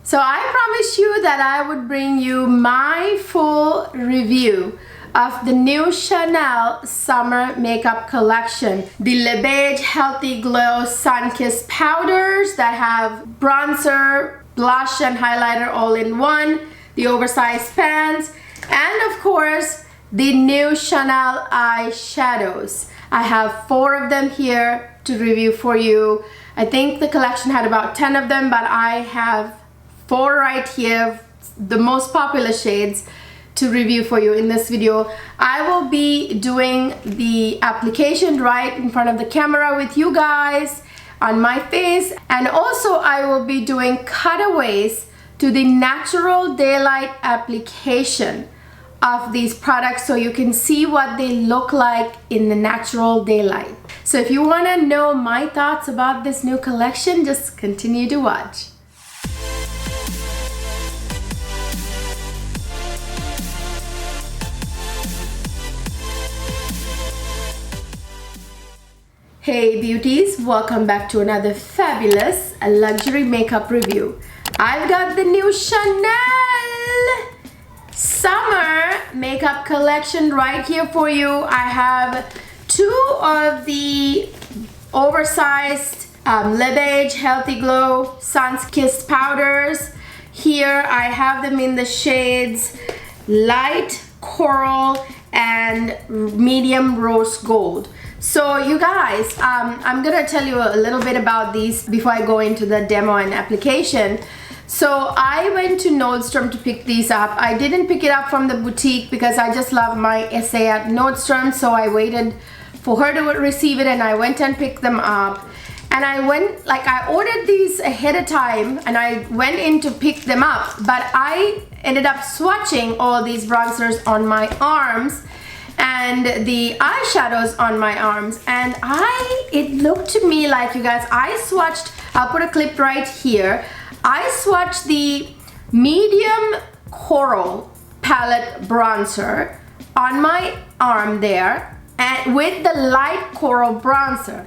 So I promised you that I would bring you my full review of the new Chanel summer makeup collection. The Le Beige Healthy Glow Sun-Kissed powders that have bronzer, blush and highlighter all in one, the oversized pans, and of course the new Chanel eyeshadows. I have 4 of them here to review for you. I think the collection had about 10 of them, but I have 4 right here, the most popular shades, to review for you in this video. I will be doing the application right in front of the camera with you guys on my face, and also I will be doing cutaways to the natural daylight application of these products so you can see what they look like in the natural daylight. So if you want to know my thoughts about this new collection, just continue to watch. Hey beauties, welcome back to another fabulous luxury makeup review. I've got the new Chanel summer makeup collection right here for you. I have 2 of the oversized Le Beige Healthy Glow Sun-Kissed powders. Here I have them in the shades light coral and medium rose gold. So you guys, I'm gonna tell you a little bit about these before I go into the demo and application. So I went to Nordstrom to pick these up. I didn't pick it up from the boutique because I just love my essay at Nordstrom, so I waited for her to receive it and I went and picked them up. And I ordered these ahead of time and I went in to pick them up, but I ended up swatching all these bronzers on my arms and the eyeshadows on my arms, and it looked to me like, you guys, I swatched, I'll put a clip right here, I swatched the medium coral palette bronzer on my arm there and with the light coral bronzer.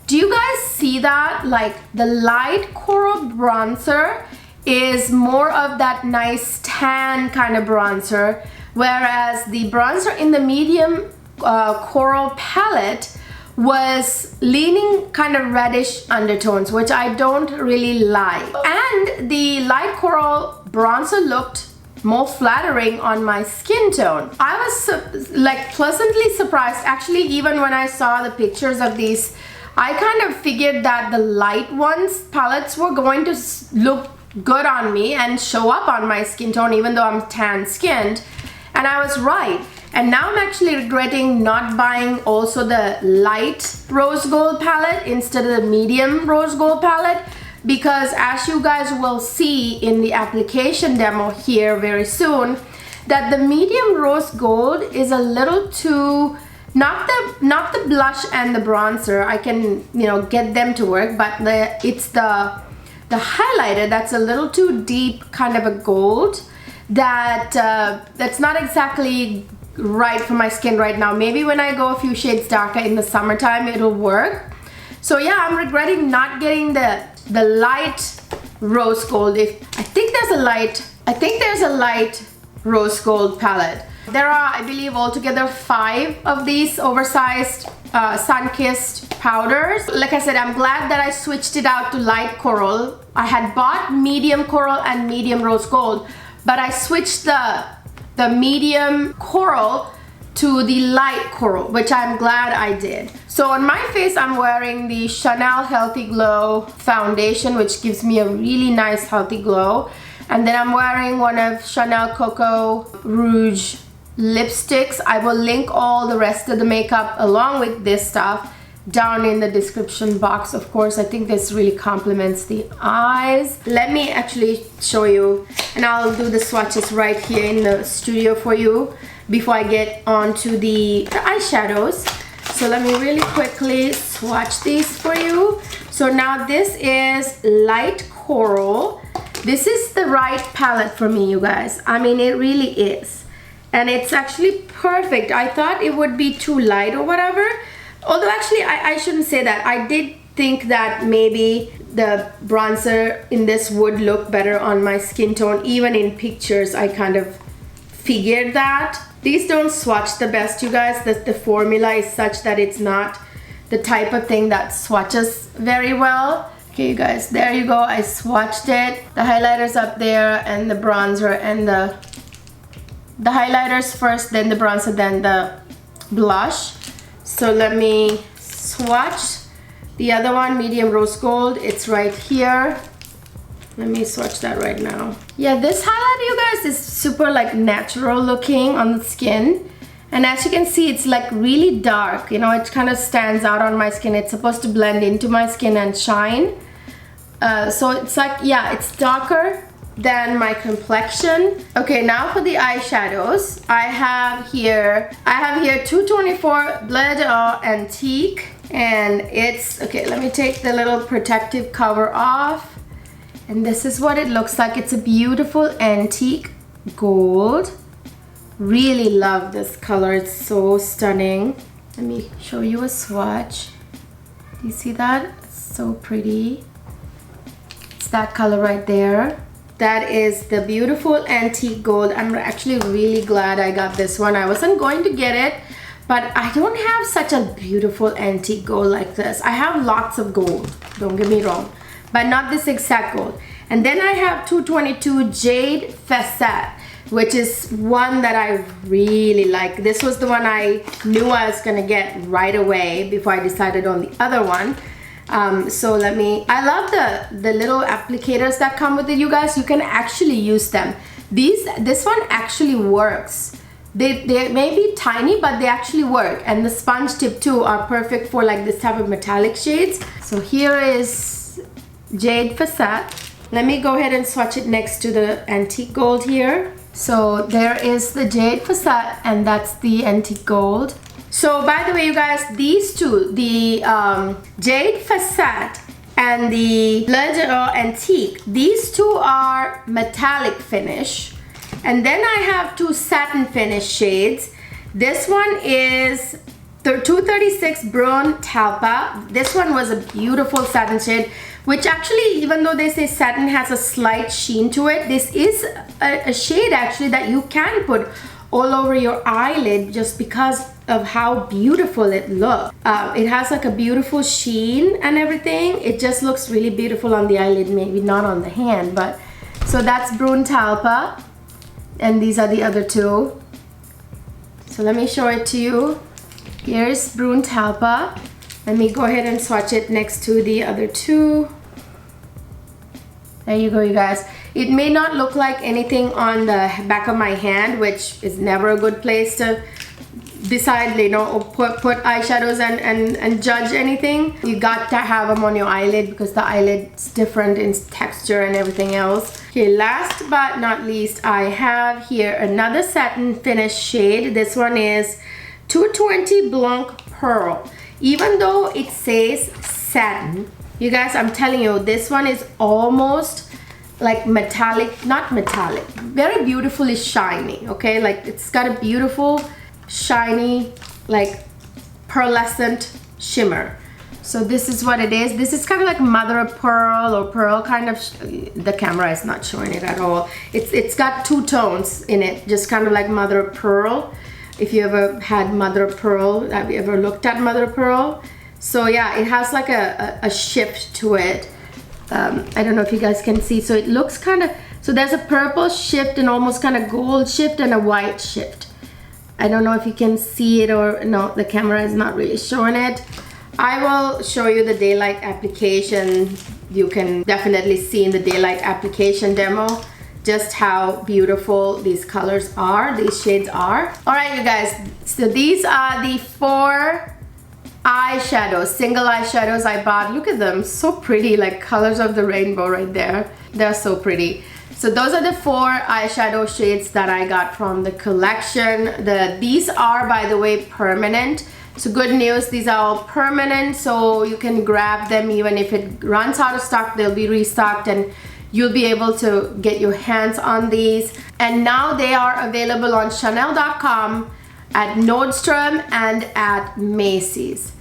Do you guys see that? Like the light coral bronzer is more of that nice tan kind of bronzer, whereas the bronzer in the medium coral palette was leaning kind of reddish undertones, which I don't really like. And the light coral bronzer looked more flattering on my skin tone. I was like pleasantly surprised. Actually, even when I saw the pictures of these, I kind of figured that the light ones palettes were going to look good on me and show up on my skin tone, even though I'm tan skinned. And I was right. And now I'm actually regretting not buying also the light rose gold palette instead of the medium rose gold palette, because as you guys will see in the application demo here very soon, that the medium rose gold is a little too, not the blush and the bronzer, I can, you know, get them to work, but it's the highlighter that's a little too deep kind of a gold that's not exactly right for my skin right now. Maybe when I go a few shades darker in the summertime it'll work. So yeah, I'm regretting not getting the light rose gold. I think there's a light rose gold palette. There are, I believe, altogether 5 of these oversized sun-kissed powders. Like I said, I'm glad that I switched it out to light coral. I had bought medium coral and medium rose gold, but I switched the medium coral to the light coral, which I'm glad I did. So on my face, I'm wearing the Chanel Healthy Glow foundation, which gives me a really nice healthy glow. And then I'm wearing one of Chanel Coco Rouge lipsticks. I will link all the rest of the makeup along with this stuff down in the description box. Of course, I think this really complements the eyes. Let me actually show you, and I'll do the swatches right here in the studio for you before I get on to the eyeshadows. So let me really quickly swatch these for you. So now this is light coral. This is the right palette for me, you guys. I mean, it really is. And it's actually perfect. I thought it would be too light or whatever. Although actually, I shouldn't say that. I did think that maybe the bronzer in this would look better on my skin tone. Even in pictures, I kind of figured that. These don't swatch the best, you guys. The formula is such that it's not the type of thing that swatches very well. Okay, you guys, there you go. I swatched it. The highlighter's up there and the bronzer, and the highlighters first, then the bronzer, then the blush. So let me swatch the other one, medium rose gold. It's right here. Let me swatch that right now. Yeah, this highlight, you guys, is super like natural looking on the skin. And as you can see, it's like really dark. You know, it kind of stands out on my skin. It's supposed to blend into my skin and shine. So it's like, yeah, it's darker than my complexion. Okay, now for the eyeshadows. I have here 224 Bleu d'Or Antique. And it's, okay, let me take the little protective cover off. And this is what it looks like. It's a beautiful antique gold. Really love this color. It's so stunning. Let me show you a swatch. Do you see that? It's so pretty. It's that color right there. That is the beautiful antique gold. I'm actually really glad I got this one. I wasn't going to get it, but I don't have such a beautiful antique gold like this. I have lots of gold, don't get me wrong, but not this exact gold. And then I have 222 Jade Facette, which is one that I really like. This was the one I knew I was gonna get right away before I decided on the other one. So I love the little applicators that come with it, you guys. You can actually use them. This one actually works. They may be tiny, but they actually work. And the sponge tip too are perfect for like this type of metallic shades. So here is Jade Facette. Let me go ahead and swatch it next to the antique gold here. So there is the Jade Facette, and that's the antique gold. So by the way, you guys, these two, the Jade Facette and the Bleu d'Or Antique, these two are metallic finish. And then I have two satin finish shades. This one is 236 Brun Talpa. This one was a beautiful satin shade, which actually, even though they say satin has a slight sheen to it, this is a shade actually that you can put all over your eyelid just because of how beautiful it looks. It has like a beautiful sheen and everything. It just looks really beautiful on the eyelid, maybe not on the hand, but so that's Brun Talpa, and these are the other two. So let me show it to you. Here's Brun Talpa. Let me go ahead and swatch it next to the other two. There you go, you guys. It may not look like anything on the back of my hand, which is never a good place to decide, you know, or put eyeshadows and judge anything. You got to have them on your eyelid because the eyelid's different in texture and everything else. Okay, last but not least, I have here another satin finish shade. This one is 220 Blanc Pearl. Even though it says satin, you guys, I'm telling you, this one is almost like metallic, not metallic, very beautifully shiny, okay? Like it's got a beautiful, shiny, like pearlescent shimmer. So this is what it is. This is kind of like mother of pearl or pearl kind of, the camera is not showing it at all. It's got two tones in it, just kind of like mother of pearl. If you ever had mother of pearl, have you ever looked at mother of pearl? So yeah, it has like a shift to it. I don't know if you guys can see. So it looks kind of, so there's a purple shift and almost kind of gold shift and a white shift. I don't know if you can see it or no, the camera is not really showing it. I will show you the daylight application. You can definitely see in the daylight application demo just how beautiful these colors are, these shades are. All right, you guys, so these are the 4 eyeshadows, single eyeshadows I bought. Look at them, so pretty, like colors of the rainbow right there. They're so pretty. So those are the 4 eyeshadow shades that I got from the collection. These are, by the way, permanent. So good news, these are all permanent, so you can grab them even if it runs out of stock, they'll be restocked and you'll be able to get your hands on these. And now they are available on Chanel.com, at Nordstrom, and at Macy's.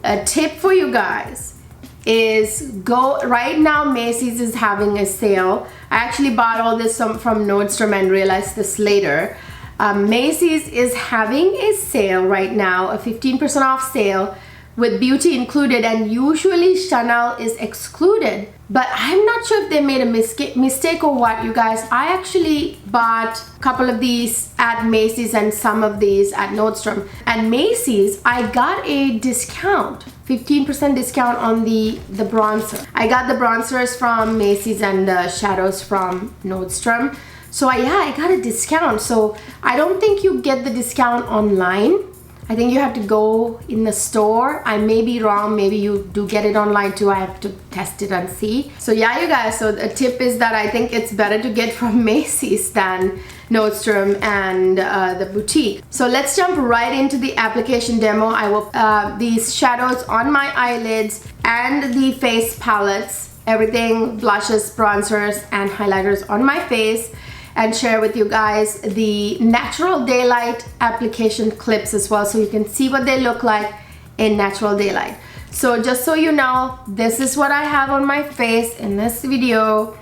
A tip for you guys, is go right now. Macy's is having a sale. I actually bought all this from Nordstrom and realized this later. Macy's is having a sale right now, a 15% off sale with beauty included, and usually Chanel is excluded. But I'm not sure if they made a mistake or what, you guys. I actually bought a couple of these at Macy's and some of these at Nordstrom. At Macy's, I got a discount, 15% discount on the bronzer. I got the bronzers from Macy's and the shadows from Nordstrom. So yeah, I got a discount. So I don't think you get the discount online. I think you have to go in the store. I may be wrong, maybe you do get it online too. I have to test it and see. So yeah, you guys, so the tip is that I think it's better to get from Macy's than Nordstrom and the boutique. So let's jump right into the application demo. I will these shadows on my eyelids and the face palettes, everything, blushes, bronzers, and highlighters on my face, and share with you guys the natural daylight application clips as well, so you can see what they look like in natural daylight. So just so you know, this is what I have on my face in this video.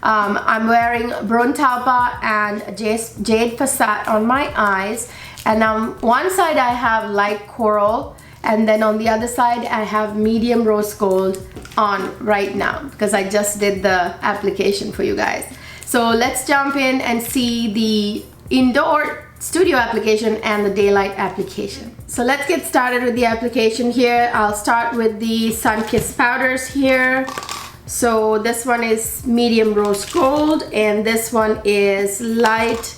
I'm wearing Brun Talpa and Jade Facade on my eyes, and on one side I have light coral, and then on the other side I have medium rose gold on right now because I just did the application for you guys. So let's jump in and see the indoor studio application and the daylight application. So let's get started with the application here. I'll start with the sun-kissed powders here. So this one is medium rose gold, and this one is light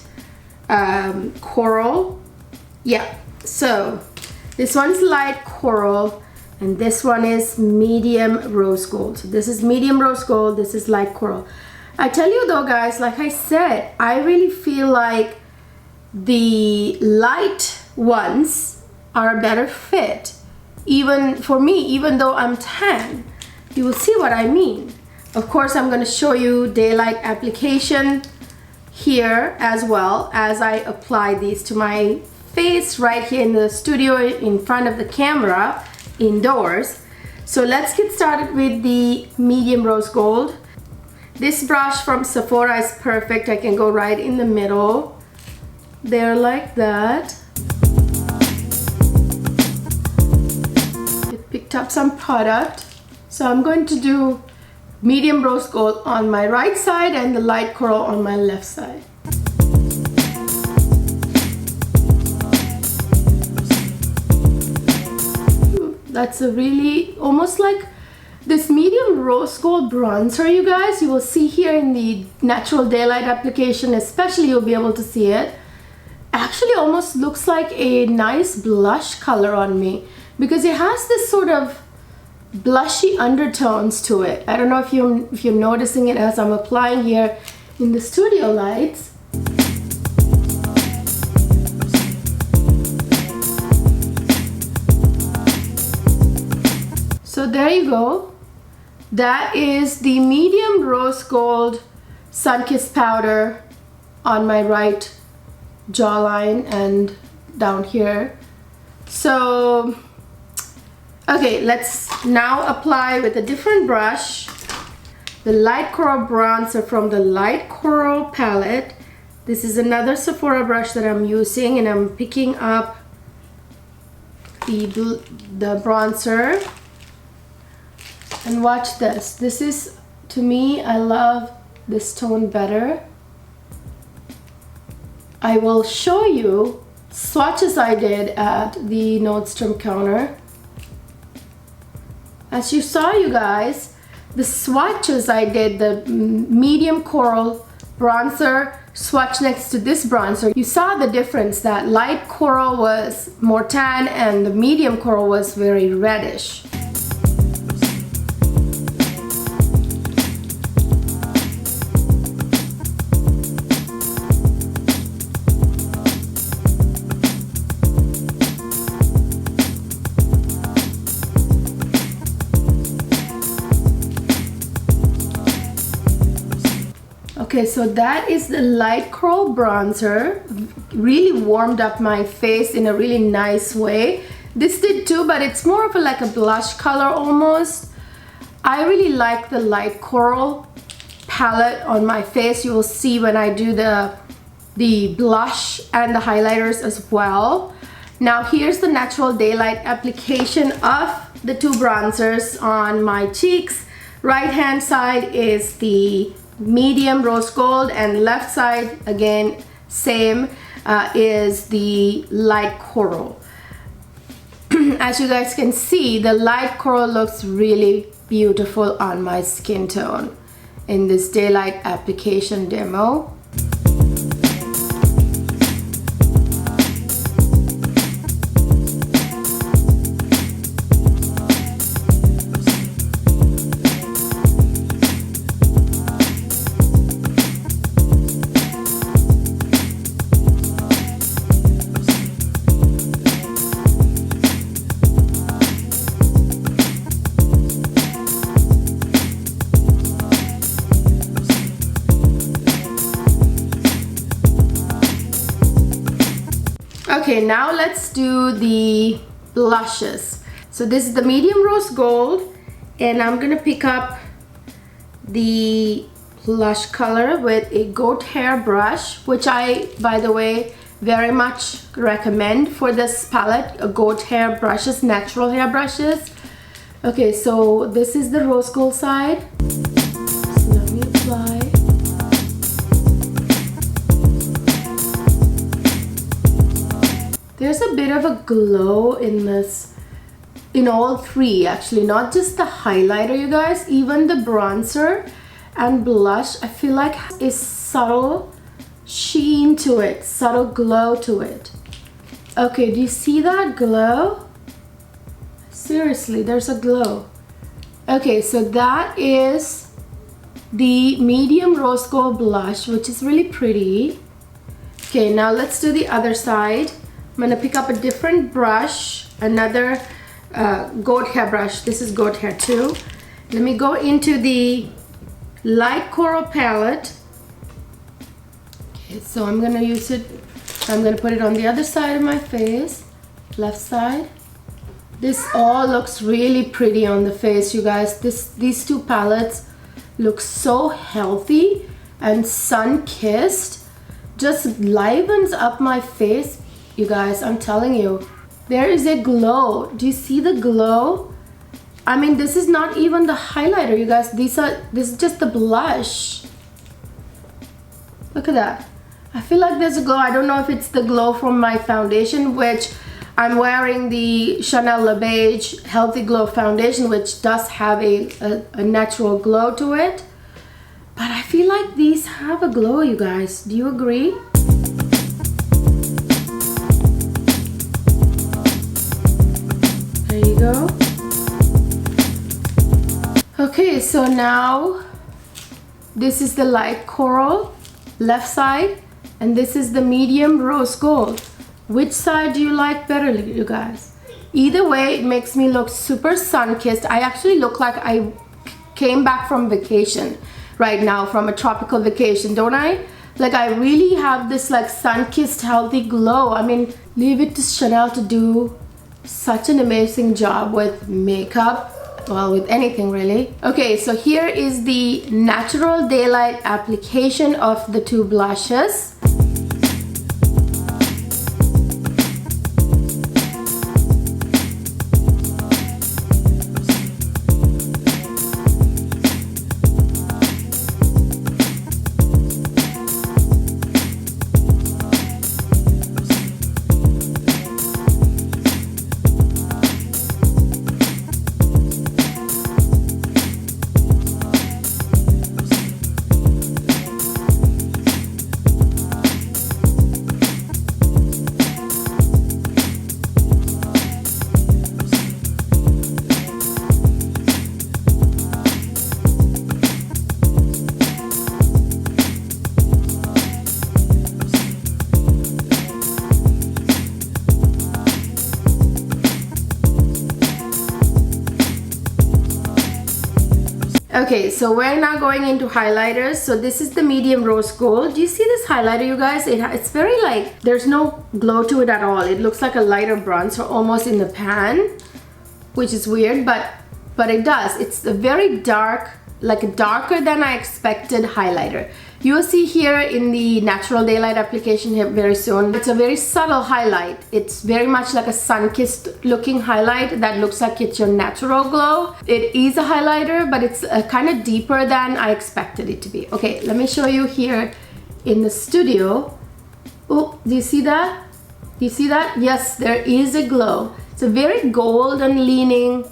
coral. Yeah, so this one's light coral, and this one is medium rose gold. So this is medium rose gold, this is light coral. I tell you though, guys, like I said, I really feel like the light ones are a better fit, even for me, even though I'm tan. You will see what I mean. Of course, I'm going to show you daylight application here as well as I apply these to my face right here in the studio in front of the camera indoors. So let's get started with the medium rose gold. This brush from Sephora is perfect. I can go right in the middle there like that. It picked up some product. So I'm going to do medium rose gold on my right side and the light coral on my left side. That's a really, almost like this medium rose gold bronzer, you guys, you will see here in the natural daylight application, especially you'll be able to see it. Actually almost looks like a nice blush color on me because it has this sort of blushy undertones to it. I don't know if you're noticing it as I'm applying here in the studio lights. So there you go. That is the medium rose gold sun-kissed powder on my right jawline and down here. So, okay, let's now apply with a different brush the light coral bronzer from the light coral palette. This is another Sephora brush that I'm using, and I'm picking up the bronzer. And watch this. This is, to me, I love this tone better. I will show you swatches I did at the Nordstrom counter. As you saw, you guys, the swatches I did, the medium coral bronzer swatch next to this bronzer, you saw the difference. That light coral was more tan and the medium coral was very reddish. Okay, so that is the light coral bronzer. Really warmed up my face in a really nice way. This did too, but it's more of like a blush color almost. I really like the light coral palette on my face. You will see when I do the blush and the highlighters as well. Now here's the natural daylight application of the two bronzers on my cheeks. Right hand side is the medium rose gold, and left side, again same, is the light coral. As you guys can see, the light coral looks really beautiful on my skin tone in this daylight application demo. Okay, now let's do the blushes. So this is the medium rose gold, and I'm gonna pick up the blush color with a goat hair brush, which I, by the way, very much recommend for this palette. Goat hair brushes, natural hair brushes. Okay, so this is the rose gold side. So let me apply. There's a bit of a glow in this, in all three actually, not just the highlighter, you guys, even the bronzer and blush, I feel like is subtle sheen to it, subtle glow to it. Okay, do you see that glow? Seriously, there's a glow. Okay, so that is the medium rose gold blush, which is really pretty. Okay, now let's do the other side. I'm gonna pick up a different brush, another goat hair brush. This is goat hair too. Let me go into the light coral palette. Okay, so I'm gonna use it. I'm gonna put it on the other side of my face, left side. This all looks really pretty on the face, you guys. These two palettes look so healthy and sun-kissed. Just livens up my face. You guys, I'm telling you, there is a glow. Do you see the glow? I mean, this is not even the highlighter, you guys. This is just the blush. Look at that. I feel like there's a glow. I don't know if it's the glow from my foundation, which I'm wearing the Chanel Le Beige Healthy Glow foundation, which does have a natural glow to it. But I feel like these have a glow, you guys. Do you agree? There you go. Okay, so now this is the light coral, left side, and this is the medium rose gold. Which side do you like better, you guys? Either way, it makes me look super sun-kissed. I actually look like I came back from vacation right now, from a tropical vacation, don't I? Like, I really have this like sun-kissed healthy glow. I mean, leave it to Chanel to do such an amazing job with makeup, well, with anything really. Okay, so here is the natural daylight application of the two blushes. Okay, so we're now going into highlighters. So this is the medium rose gold. Do you see this highlighter, you guys? It's very like, there's no glow to it at all. It looks like a lighter bronzer almost in the pan, which is weird, but but it does. It's a very dark, like a darker than I expected highlighter. You will see here in the natural daylight application here very soon. It's a very subtle highlight. It's very much like a sun-kissed looking highlight that looks like it's your natural glow. It is a highlighter, but it's kind of deeper than I expected it to be. Okay, let me show you here in the studio. Oh, do you see that? Do you see that? Yes, there is a glow. It's a very golden leaning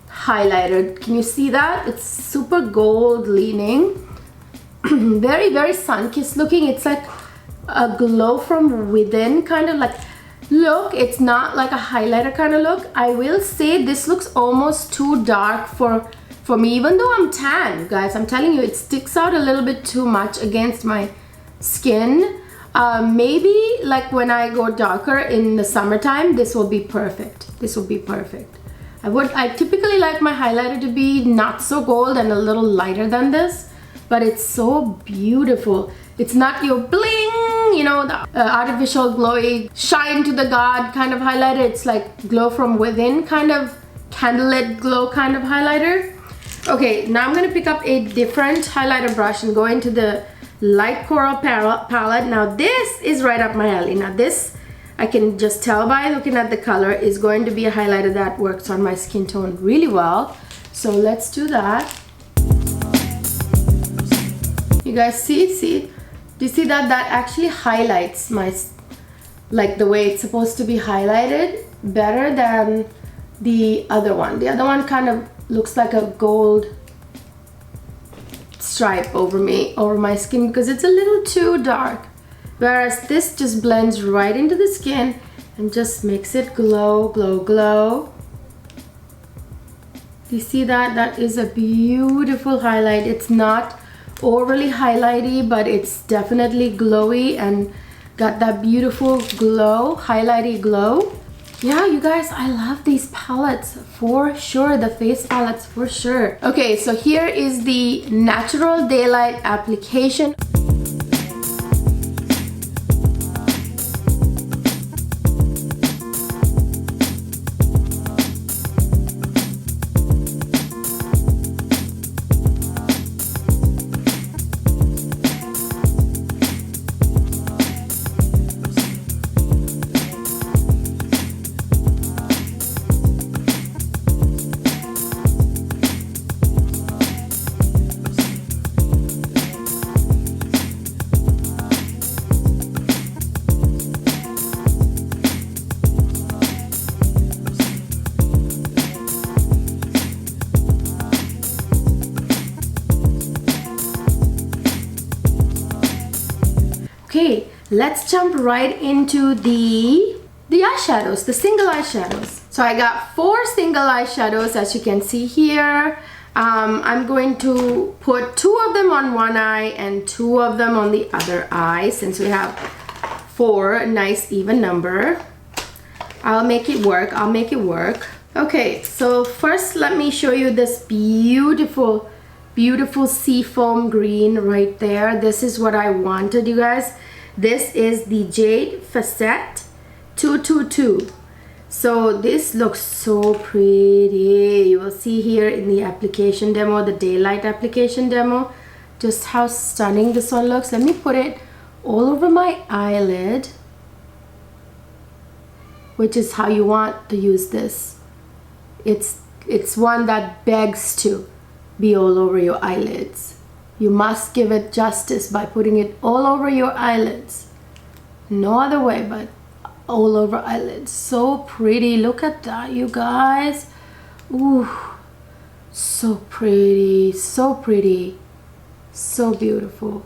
highlighter. Can you see that? It's super gold leaning. Very, very sun-kissed looking. It's like a glow from within kind of like look. It's not like a highlighter kind of look. I will say this looks almost too dark for me, even though I'm tan, guys. I'm telling you, it sticks out a little bit too much against my skin. Maybe like when I go darker in the summertime, this will be perfect. This will be perfect. I typically like my highlighter to be not so gold and a little lighter than this, but it's so beautiful. It's not your bling, you know, the artificial glowy shine to the god kind of highlighter. It's like glow from within kind of candlelit glow kind of highlighter. Okay, now I'm gonna pick up a different highlighter brush and go into the light coral palette. Now this is right up my alley. Now this, I can just tell by looking at the color, is going to be a highlighter that works on my skin tone really well. So let's do that. You guys see? Do you see that? That actually highlights my, like the way it's supposed to be highlighted better than the other one. The other one kind of looks like a gold stripe over my skin because it's a little too dark. Whereas this just blends right into the skin and just makes it glow, glow, glow. Do you see that? That is a beautiful highlight. It's not overly highlighty, but it's definitely glowy and got that beautiful glow, highlighty glow. Yeah, you guys, I love these palettes for sure, the face palettes for sure. Okay, so here is the natural daylight application. Okay, let's jump right into the eyeshadows, the single eyeshadows. So I got 4 single eyeshadows, as you can see here. I'm going to put 2 of them on one eye and 2 of them on the other eye, since we have 4, a nice even number. I'll make it work. I'll make it work. Okay, so first let me show you this beautiful seafoam green right there. This is what I wanted, you guys. This is the Jade Facette 222. So this looks so pretty. You will see here in the application demo, the daylight application demo, just how stunning this one looks. Let me put it all over my eyelid, which is how you want to use this. It's one that begs to be all over your eyelids. You must give it justice by putting it all over your eyelids. No other way but all over eyelids. So pretty. Look at that, you guys. Ooh, so pretty, so pretty, so beautiful.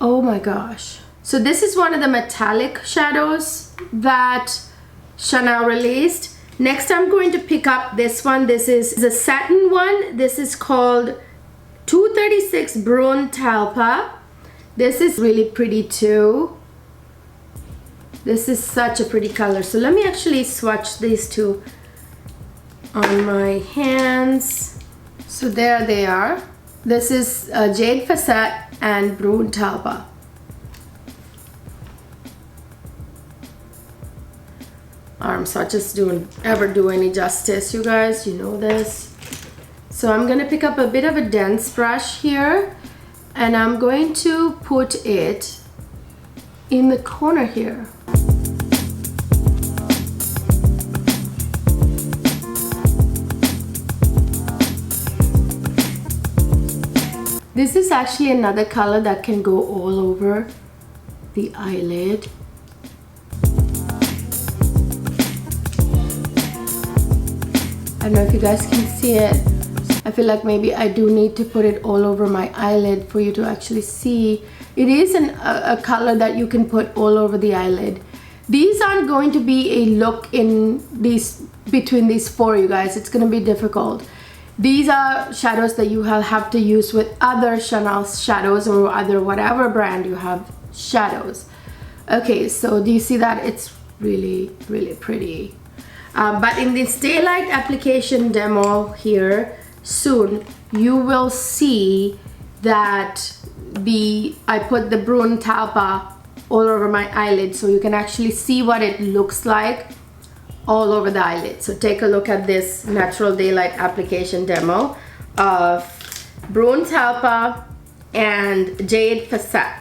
Oh my gosh. So this is one of the metallic shadows that Chanel released. Next, I'm going to pick up this one. This is the satin one. This is called 236 Brune Talpa. This is really pretty too. This is such a pretty color. So let me actually swatch these two on my hands. So there they are. This is Jade Facette and Brune Talpa. swatches don't ever do any justice, you guys, you know this. So I'm gonna pick up a bit of a dense brush here, and I'm going to put it in the corner here. This is actually another color that can go all over the eyelid. I don't know if you guys can see it. I feel like maybe I do need to put it all over my eyelid for you to actually see. It is a color that you can put all over the eyelid. These aren't going to be a look in these between these four, you guys. It's going to be difficult. These are shadows that you have to use with other Chanel shadows or other whatever brand you have shadows. Okay, so do you see that? It's really, really pretty. But in this daylight application demo here, soon you will see that I put the Brun Talpa all over my eyelid, so you can actually see what it looks like all over the eyelid. So take a look at this natural daylight application demo of Brun Talpa and Jade Facette.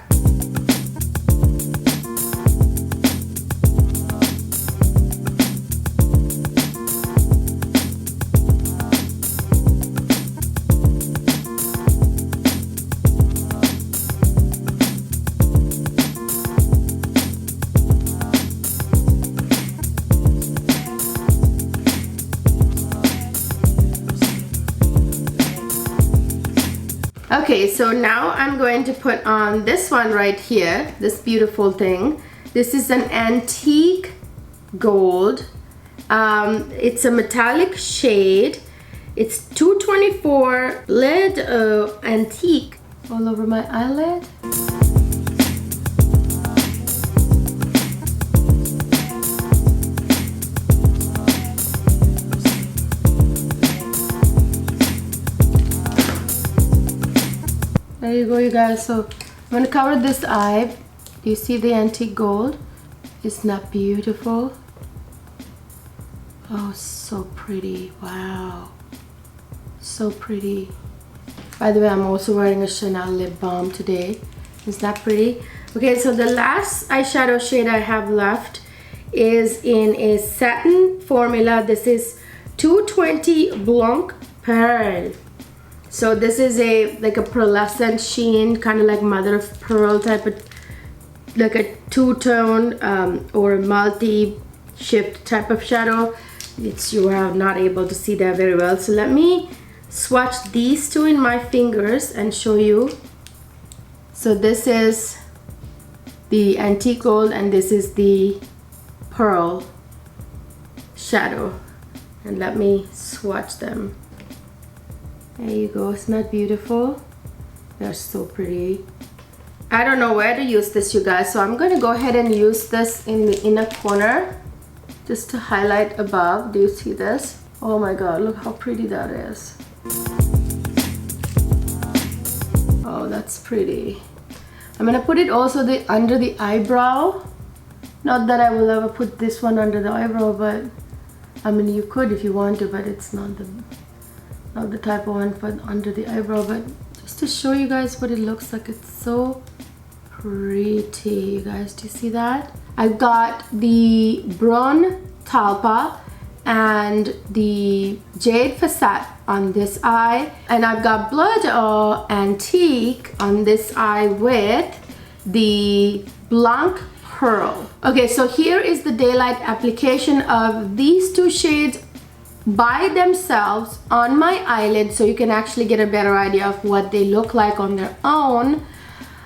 Okay, so now I'm going to put on this one right here, this beautiful thing. This is an antique gold. It's a metallic shade. It's 224 lid antique all over my eyelid. There you go, you guys. So I'm going to cover this eye. Do you see the antique gold? Isn't that beautiful? Oh, so pretty. Wow. So pretty. By the way, I'm also wearing a Chanel lip balm today. Isn't that pretty? Okay, so the last eyeshadow shade I have left is in a satin formula. This is 220 Blanc Pearl. So this is like a pearlescent sheen, kind of like mother of pearl type of, like a two-tone or multi-shift type of shadow. You are not able to see that very well. So let me swatch these two in my fingers and show you. So this is the antique gold and this is the pearl shadow. And let me swatch them. There you go, isn't that beautiful? They're so pretty. I don't know where to use this, you guys, so I'm going to go ahead and use this in the inner corner just to highlight above. Do you see this? Oh my god, look how pretty that is. Oh, that's pretty. I'm going to put it also under the eyebrow. Not that I will ever put this one under the eyebrow, but I mean you could if you want to, but it's not the type of one for under the eyebrow. But just to show you guys what it looks like, it's so pretty, you guys. Do you see that? I've got the Brun Talpa and the Jade Facette on this eye, and I've got Blood Antique on this eye with the Blanc Pearl. Okay, so here is the daylight application of these two shades by themselves on my eyelid, so you can actually get a better idea of what they look like on their own.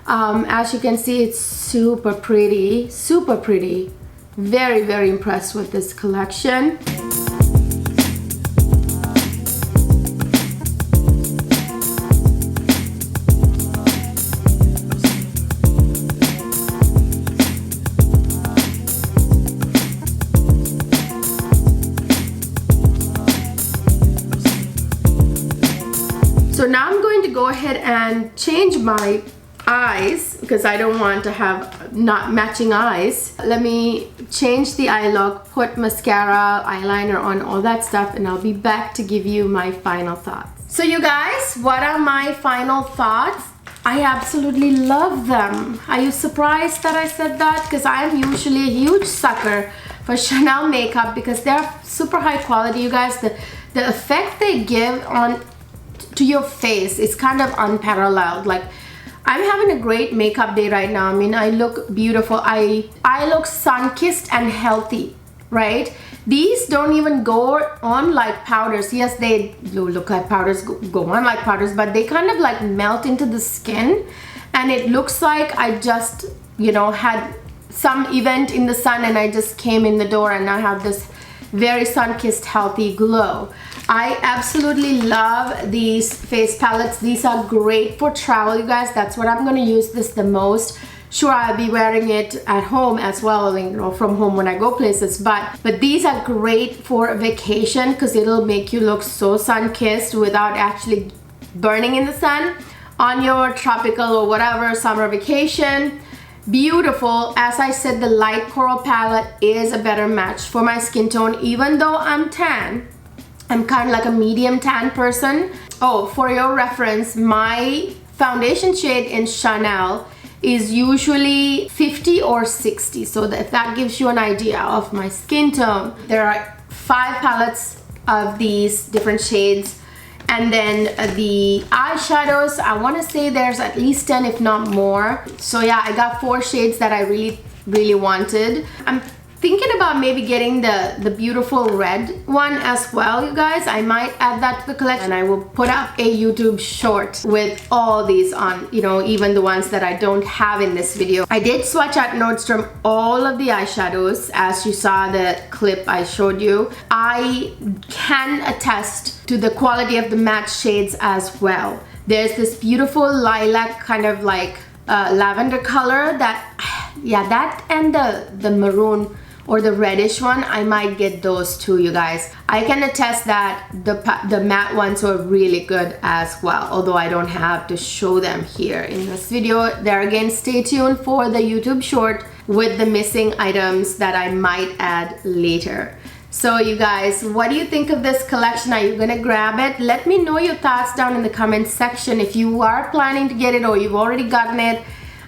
As you can see, it's super pretty, super pretty. Very, very impressed with this collection. So now I'm going to go ahead and change my eyes because I don't want to have not matching eyes. Let me change the eye look, put mascara, eyeliner on, all that stuff, and I'll be back to give you my final thoughts. So you guys, what are my final thoughts? I absolutely love them. Are you surprised that I said that? Because I'm usually a huge sucker for Chanel makeup because they're super high quality, you guys. The effect they give on to your face is kind of unparalleled. Like, I'm having a great makeup day right now. I mean, I look beautiful. I look sun-kissed and healthy, right? These don't even go on like powders. Yes, they look like powders, go on like powders, but they kind of like melt into the skin, and it looks like I just, you know, had some event in the sun and I just came in the door and I have this very sun-kissed healthy glow. I absolutely love these face palettes. These are great for travel, you guys. That's what I'm going to use this the most. Sure, I'll be wearing it at home as well, you know, from home when I go places, but these are great for vacation because it'll make you look so sun-kissed without actually burning in the sun on your tropical or whatever summer vacation. Beautiful. As I said, the light coral palette is a better match for my skin tone. Even though I'm tan, I'm kind of like a medium tan person. Oh, for your reference, my foundation shade in Chanel is usually 50 or 60, so if that gives you an idea of my skin tone. There are 5 palettes of these different shades, and then the eyeshadows, I want to say there's at least 10 if not more. So yeah, I got 4 shades that I really wanted. I'm thinking about maybe getting the beautiful red one as well, you guys. I might add that to the collection, and I will put up a YouTube short with all these on, you know, even the ones that I don't have in this video. I did swatch at Nordstrom all of the eyeshadows, as you saw the clip I showed you. I can attest to the quality of the matte shades as well. There's this beautiful lilac kind of like lavender color that, yeah, that and the maroon or the reddish one, I might get those too, you guys. I can attest that the matte ones are really good as well, although I don't have to show them here in this video. There again, stay tuned for the YouTube short with the missing items that I might add later. So you guys, what do you think of this collection? Are you gonna grab it? Let me know your thoughts down in the comment section. If you are planning to get it or you've already gotten it,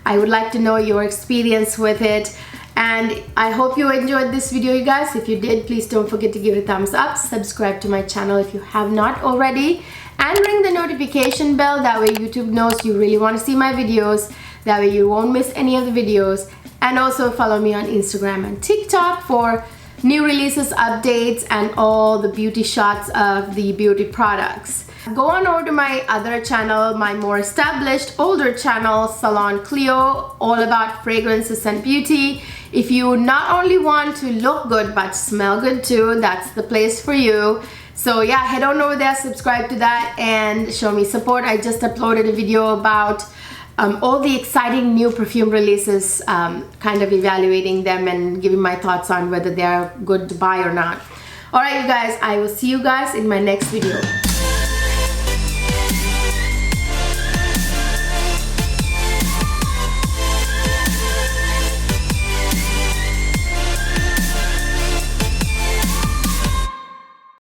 I would like to know your experience with it. And I hope you enjoyed this video, you guys. If you did, please don't forget to give it a thumbs up, subscribe to my channel if you have not already, and ring the notification bell. That way YouTube knows you really want to see my videos. That way you won't miss any of the videos. And also follow me on Instagram and TikTok for new releases, updates, and all the beauty shots of the beauty products. Go on over to my other channel, my more established, older channel, Ceylon Cleo, all about fragrances and beauty. If you not only want to look good but smell good too, that's the place for you. So yeah, head on over there, subscribe to that, and show me support. I just uploaded a video about all the exciting new perfume releases, kind of evaluating them and giving my thoughts on whether they're good to buy or not. Alright you guys, I will see you guys in my next video.